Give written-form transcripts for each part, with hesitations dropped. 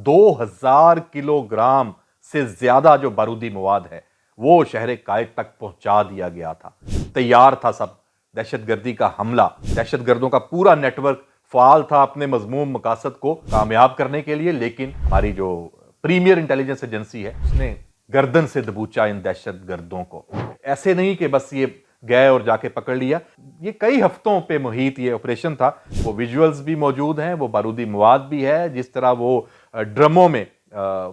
2000 kilogram से ज्यादा जो बारूदी मवाद है वो शहर कायद तक पहुंचा दिया गया था। तैयार था सब, दहशतगर्दी का हमला, दहशतगर्दों का पूरा नेटवर्क फाल था अपने मजमूम मकासद को कामयाब करने के लिए। लेकिन हमारी जो प्रीमियर इंटेलिजेंस एजेंसी है उसने गर्दन से दबोचा इन दहशतगर्दों को। ऐसे नहीं कि बस ये गए और जाके पकड़ लिया, ये कई हफ्तों पे मुहित ये ऑपरेशन था। वो विजुअल्स भी मौजूद हैं, वो बारूदी मवाद भी है, जिस तरह वो ड्रमों में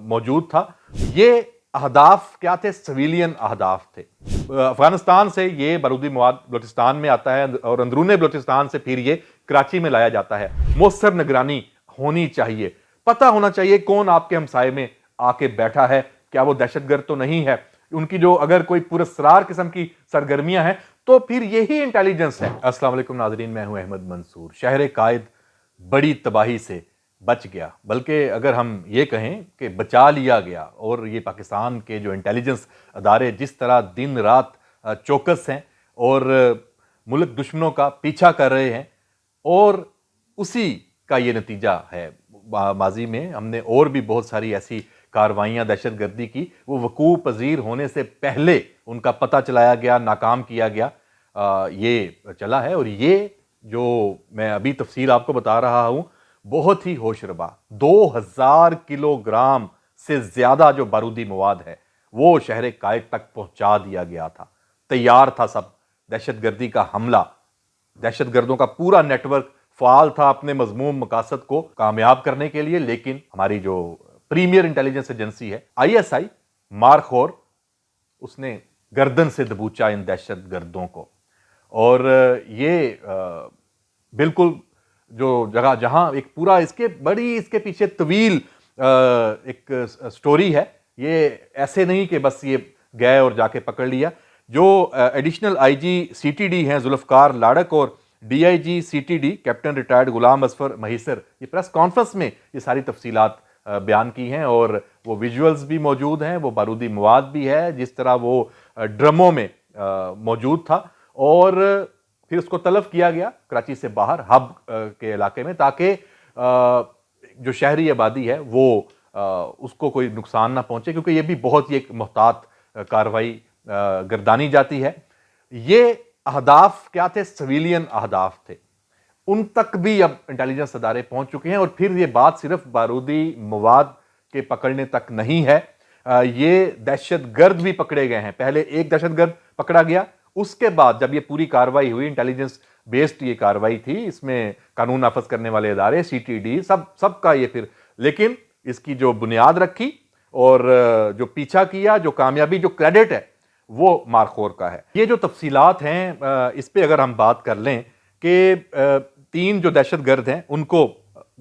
मौजूद था। ये अहदाफ क्या थे? सिविलियन अहदाफ थे। अफगानिस्तान से ये बारूदी मवाद बलूचिस्तान में आता है और अंदरूने बलूचिस्तान से फिर ये कराची में लाया जाता है। मौसर निगरानी होनी चाहिए, पता होना चाहिए कौन आपके हमसाये में आके बैठा है, क्या वो दहशतगर्द तो नहीं है। उनकी जो अगर कोई पुरस्कार किस्म की सरगर्मियां हैं तो फिर यही इंटेलिजेंस है। अस्सलाम वालेकुम नाजरीन, मैं हूं अहमद मंसूर। शहर कायद बड़ी तबाही से बच गया, बल्कि अगर हम ये कहें कि बचा लिया गया। और ये पाकिस्तान के जो इंटेलिजेंस अदारे जिस तरह दिन रात चौकस हैं और मुल्क दुश्मनों का पीछा कर रहे हैं, और उसी का ये नतीजा है। माजी में हमने और भी बहुत सारी ऐसी कार्रवाइयाँ दहशतगर्दी की, वो वकूअ पजीर होने से पहले उनका पता चलाया गया, नाकाम किया गया, ये चला है। और ये जो मैं अभी तफसील आपको बता रहा हूँ बहुत ही होशरबा। 2000 किलोग्राम से ज्यादा जो बारूदी मवाद है वो शहर कायद तक पहुंचा दिया गया था। तैयार था सब, दहशतगर्दी का हमला, दहशतगर्दों का पूरा नेटवर्क फाल था अपने मजमूम मकासद को कामयाब करने के लिए। लेकिन हमारी जो प्रीमियर इंटेलिजेंस एजेंसी है ISI, मारखोर, उसने गर्दन से दबोचा इन दहशतगर्दों को। और ये बिल्कुल जो जगह जहां एक पूरा इसके पीछे तवील एक स्टोरी है। ये ऐसे नहीं कि बस ये गए और जाके पकड़ लिया। जो एडिशनल IG CTD हैं जुल्फकार लाड़क और DIG CTD कैप्टन रिटायर्ड गुलाम असफर महीसर, ये प्रेस कॉन्फ्रेंस में ये सारी तफसीलात बयान की हैं। और वो विजुअल्स भी मौजूद हैं, वो बारूदी मवाद भी है, जिस तरह वो ड्रमों में मौजूद था। और फिर उसको तलब किया गया कराची से बाहर हब के इलाके में, ताकि जो शहरी आबादी है वो उसको कोई नुकसान ना पहुंचे, क्योंकि ये भी बहुत ही एक मोहतात कार्रवाई गर्दानी जाती है। ये अहदाफ क्या थे? सिविलियन अहदाफ थे। उन तक भी अब इंटेलिजेंस अदारे पहुंच चुके हैं। और फिर ये बात सिर्फ बारूदी मवाद के पकड़ने तक नहीं है, ये दहशतगर्द भी पकड़े गए हैं। पहले एक दहशतगर्द पकड़ा गया, उसके बाद जब ये पूरी कार्रवाई हुई, इंटेलिजेंस बेस्ड ये कार्रवाई थी, इसमें कानून नाफज करने वाले अदारे CTD सबका ये फिर, लेकिन इसकी जो बुनियाद रखी और जो पीछा किया, जो कामयाबी, जो क्रेडिट है, वो मारखोर का है। ये जो तफसीलात हैं इस पे अगर हम बात कर लें कि 3 जो दहशतगर्द हैं उनको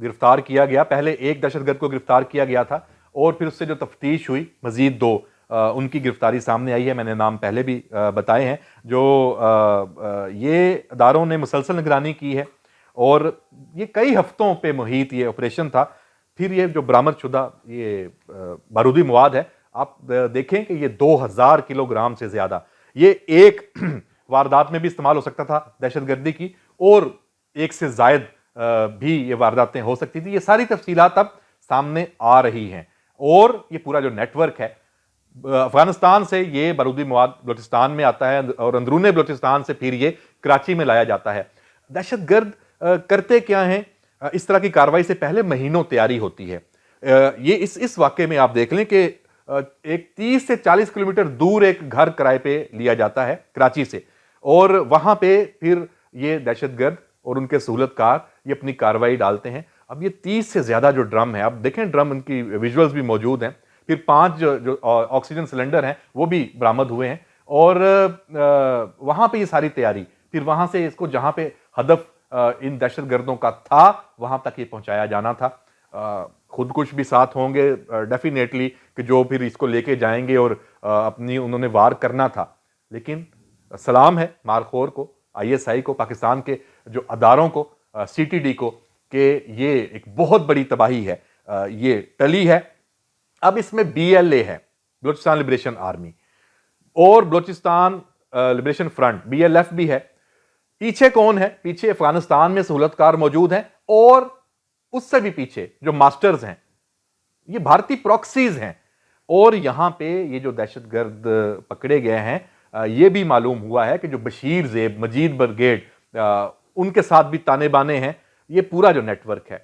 गिरफ्तार किया गया। पहले एक दहशतगर्द को गिरफ्तार किया गया था और फिर उससे जो तफ्तीश हुई मजीद 2 उनकी गिरफ्तारी सामने आई है। मैंने नाम पहले भी बताए हैं। जो ये अदारों ने मुसलसल निगरानी की है और ये कई हफ्तों पे मुहित ये ऑपरेशन था। फिर ये जो बरामद शुदा ये बारूदी मवाद है, आप देखें कि ये 2000 किलोग्राम से ज्यादा, ये एक वारदात में भी इस्तेमाल हो सकता था दहशतगर्दी की, और एक से जायद भी ये वारदातें हो सकती थी। ये सारी तफसीलात अब सामने आ रही हैं। और ये पूरा जो नेटवर्क है, अफगानिस्तान से ये बारूदी मवाद बलूचिस्तान में आता है और अंदरूने बलूचिस्तान से फिर ये कराची में लाया जाता है। दहशतगर्द करते क्या हैं? इस तरह की कार्रवाई से पहले महीनों तैयारी होती है। ये इस वाक़े में आप देख लें कि एक 30 से 40 किलोमीटर दूर एक घर किराए पे लिया जाता है कराची से, और वहां पे फिर ये दहशतगर्द और उनके सहूलतकार ये अपनी कार्रवाई डालते हैं। अब ये 30 से ज्यादा जो ड्रम है, आप देखें ड्रम, उनकी विजुअल्स भी मौजूद हैं। फिर 5 जो ऑक्सीजन सिलेंडर हैं वो भी बरामद हुए हैं। और वहां पे ये सारी तैयारी, फिर वहां से इसको जहां पे हदफ इन दहशतगर्दों का था वहां तक ये पहुंचाया जाना था। खुद कुछ भी साथ होंगे डेफिनेटली कि जो फिर इसको लेके जाएंगे और अपनी उन्होंने वार करना था। लेकिन सलाम है मारखोर को, ISI को, पाकिस्तान के जो अदारों को, CTD को, कि ये एक बहुत बड़ी तबाही है ये टली है। अब इसमें BLA है, बलूचिस्तान लिबरेशन आर्मी, और बलूचिस्तान लिबरेशन फ्रंट BLF भी है। पीछे कौन है? पीछे अफगानिस्तान में सहूलतकार मौजूद हैं, और उससे भी पीछे जो मास्टर्स हैं, یہ بھارتی پراکسیز ہیں. اور یہاں پہ یہ جو دہشت گرد پکڑے گئے ہیں یہ بھی معلوم ہوا ہے کہ جو بشیر زیب، مجید برگیڈ، ان کے ساتھ بھی تانے بانے ہیں. یہ پورا جو نیٹ ورک ہے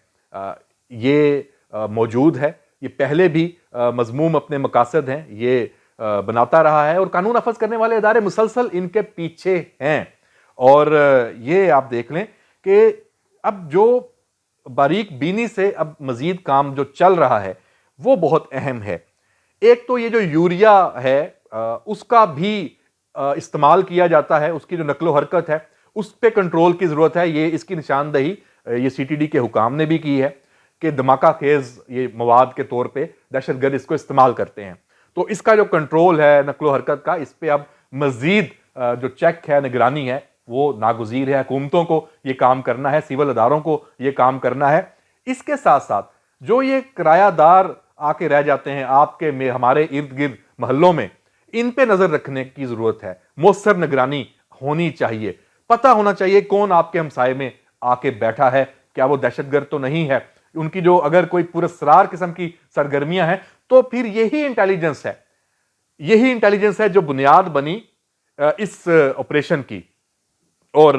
یہ موجود ہے. یہ پہلے بھی مذموم اپنے مقاصد ہیں یہ بناتا رہا ہے، اور قانون نافذ کرنے والے ادارے مسلسل ان کے پیچھے ہیں. اور یہ آپ دیکھ لیں کہ اب جو باریک بینی سے اب مزید کام جو چل رہا ہے وہ بہت اہم ہے. ایک تو یہ جو یوریا ہے اس کا بھی استعمال کیا جاتا ہے، اس کی جو نقل و حرکت ہے اس پہ کنٹرول کی ضرورت ہے. یہ اس کی نشاندہی یہ سی ٹی ڈی کے حکام نے بھی کی ہے کہ دھماکہ خیز یہ مواد کے طور پہ دہشت گرد اس کو استعمال کرتے ہیں. تو اس کا جو کنٹرول ہے نقل و حرکت کا، اس پہ اب مزید جو چیک ہے، نگرانی ہے، وہ ناگزیر ہے. حکومتوں کو یہ کام کرنا ہے، سول اداروں کو یہ کام کرنا ہے. اس کے ساتھ ساتھ جو یہ کرایہ دار آ کے رہ جاتے ہیں آپ کے ہمارے ارد گرد محلوں میں، ان پہ نظر رکھنے کی ضرورت ہے. مؤثر نگرانی ہونی چاہیے. پتہ ہونا چاہیے کون آپ کے ہمسائے میں آ کے بیٹھا ہے، کیا وہ دہشت گرد تو نہیں ہے. ان کی جو اگر کوئی پراسرار قسم کی سرگرمیاں ہیں تو پھر یہی انٹیلیجنس ہے جو بنیاد بنی اس آپریشن کی. اور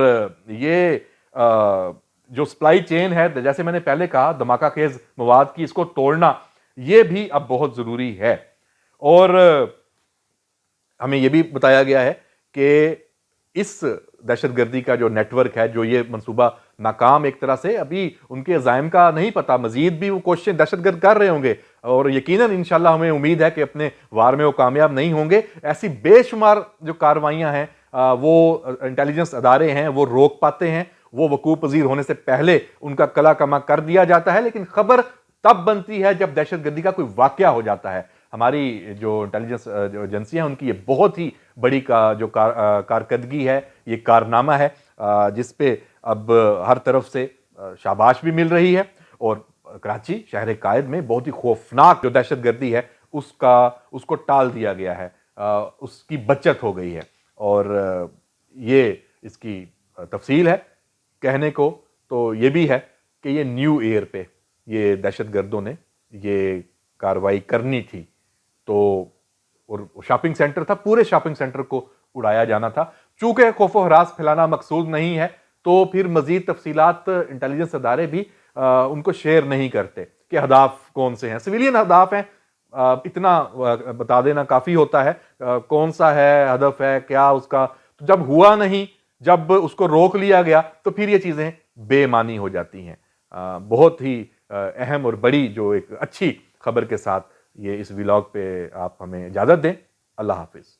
یہ جو سپلائی چین ہے، جیسے میں نے پہلے کہا، دھماکہ خیز مواد کی، اس کو توڑنا یہ بھی اب بہت ضروری ہے. اور ہمیں یہ بھی بتایا گیا ہے کہ اس دہشت گردی کا جو نیٹ ورک ہے، جو یہ منصوبہ ناکام ایک طرح سے، ابھی ان کے عزائم کا نہیں پتا، مزید بھی وہ کوششیں دہشت گرد کر رہے ہوں گے، اور یقیناً انشاءاللہ ہمیں امید ہے کہ اپنے وار میں وہ کامیاب نہیں ہوں گے. ایسی بے شمار جو کاروائیاں ہیں وہ انٹیلیجنس ادارے ہیں وہ روک پاتے ہیں، وہ وقوع پذیر ہونے سے پہلے ان کا کلا کما کر دیا جاتا ہے. لیکن خبر تب بنتی ہے جب دہشت گردی کا کوئی واقعہ ہو جاتا ہے. ہماری جو انٹیلیجنس جو ایجنسیاں ہیں ان کی یہ بہت ہی بڑی جو کارکردگی ہے، یہ کارنامہ ہے جس پہ اب ہر طرف سے شاباش بھی مل رہی ہے. اور کراچی شہر قائد میں بہت ہی خوفناک جو دہشت گردی ہے اس کو ٹال دیا گیا ہے، اس کی بچت ہو گئی ہے. اور یہ اس کی تفصیل ہے. کہنے کو تو یہ بھی ہے کہ یہ نیو ایئر پہ یہ دہشت گردوں نے یہ کاروائی کرنی تھی. تو اور شاپنگ سینٹر تھا، پورے شاپنگ سینٹر کو اڑایا جانا تھا. چونکہ خوف و ہراس پھیلانا مقصود نہیں ہے تو پھر مزید تفصیلات انٹیلیجنس ادارے بھی ان کو شیئر نہیں کرتے کہ اہداف کون سے ہیں. سویلین اہداف ہیں، اتنا بتا دینا کافی ہوتا ہے. کون سا ہے ہدف ہے کیا اس کا، تو جب ہوا نہیں، جب اس کو روک لیا گیا تو پھر یہ چیزیں بے معنی ہو جاتی ہیں. بہت ہی اہم اور بڑی جو ایک اچھی خبر کے ساتھ یہ اس ولاگ پہ آپ ہمیں اجازت دیں. اللہ حافظ.